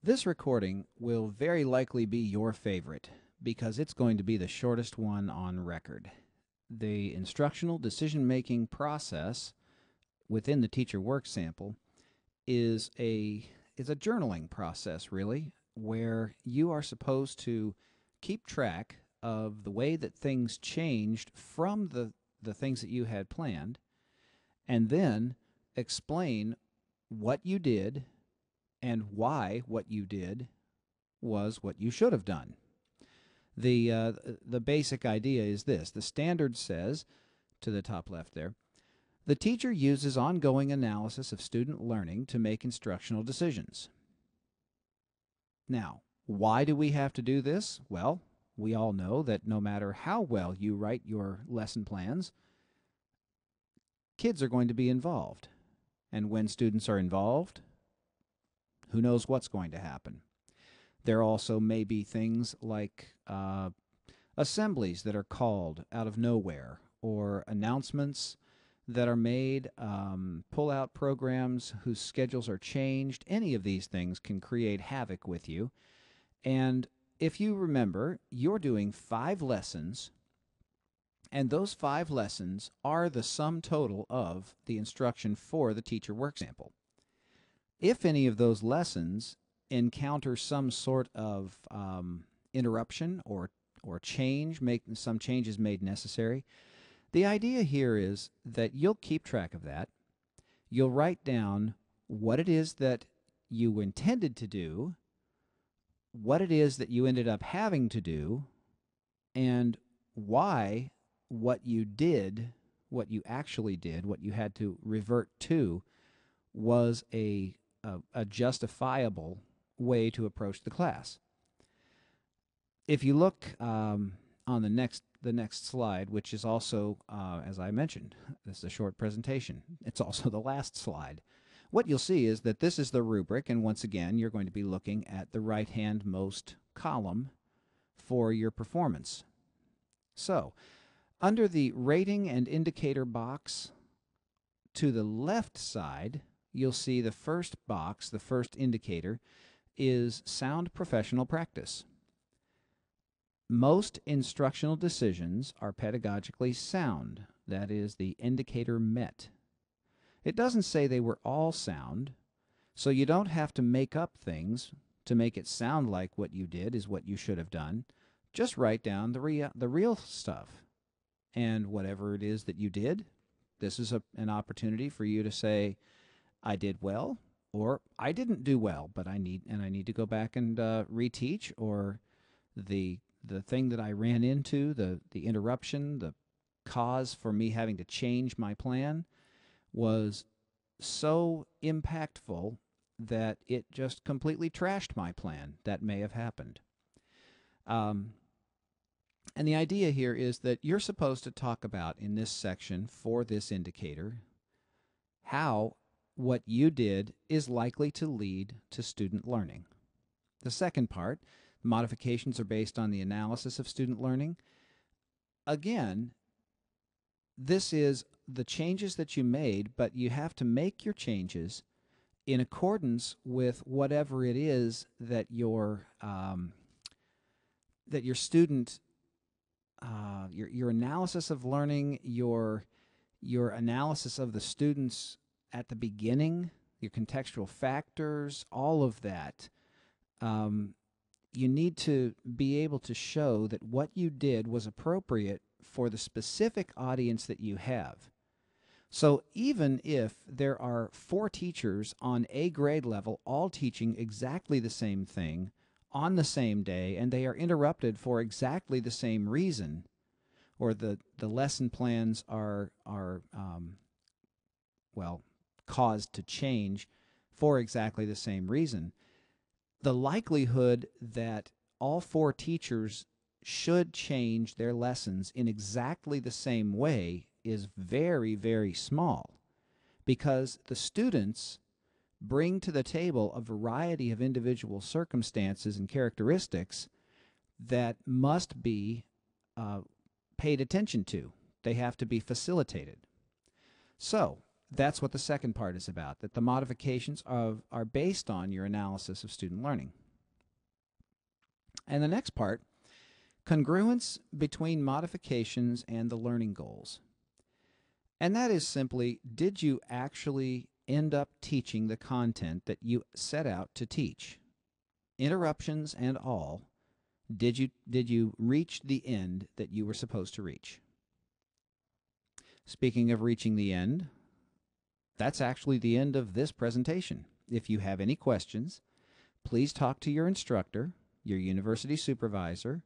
This recording will very likely be your favorite because it's going to be the shortest one on record. The instructional decision-making process within the teacher work sample is a journaling process, really, where you are supposed to keep track of the way that things changed from the things that you had planned, and then explain what you did and why what you did was what you should have done. The basic idea is this. The standard says, to the top left there, the teacher uses ongoing analysis of student learning to make instructional decisions. Now, why do we have to do this? Well, we all know that no matter how well you write your lesson plans, kids are going to be involved. And when students are involved, who knows what's going to happen. There also may be things like assemblies that are called out of nowhere, or announcements that are made, pull-out programs whose schedules are changed. Any of these things can create havoc with you. And if you remember, you're doing 5 lessons, and those 5 lessons are the sum total of the instruction for the teacher work sample. If any of those lessons encounter some sort of interruption or change, some changes made necessary, the idea here is that you'll keep track of that. You'll write down what it is that you intended to do, what it is that you ended up having to do, and why what you did, what you actually did, what you had to revert to, was a justifiable way to approach the class. If you look on the next slide, which is also, as I mentioned, this is a short presentation. It's also the last slide. What you'll see is that this is the rubric, and once again, you're going to be looking at the right-hand-most column for your performance. So, under the rating and indicator box to the left side, you'll see the first box, the first indicator, is sound professional practice. Most instructional decisions are pedagogically sound. That is, the indicator met. It doesn't say they were all sound, so you don't have to make up things to make it sound like what you did is what you should have done. Just write down the real stuff. And whatever it is that you did, this is an opportunity for you to say, I did well, or I didn't do well, but I need to go back and reteach, or the thing that I ran into, the interruption, the cause for me having to change my plan was so impactful that it just completely trashed my plan. That may have happened. And the idea here is that you're supposed to talk about in this section for this indicator how what you did is likely to lead to student learning. The second part, modifications are based on the analysis of student learning. Again, this is the changes that you made, but you have to make your changes in accordance with whatever it is that your student, your analysis of learning, your analysis of the students at the beginning, your contextual factors, all of that. You need to be able to show that what you did was appropriate for the specific audience that you have. So even if there are 4 teachers on a grade level all teaching exactly the same thing on the same day, and they are interrupted for exactly the same reason, or the lesson plans are caused to change for exactly the same reason, the likelihood that all 4 teachers should change their lessons in exactly the same way is very, very small, because the students bring to the table a variety of individual circumstances and characteristics that must be paid attention to. They have to be facilitated. So, That's what the second part is about, that the modifications are based on your analysis of student learning. And the next part, congruence between modifications and the learning goals. And that is simply, did you actually end up teaching the content that you set out to teach? Interruptions and all, did you reach the end that you were supposed to reach? Speaking of reaching the end, that's actually the end of this presentation. If you have any questions, please talk to your instructor, your university supervisor,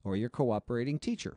or your cooperating teacher.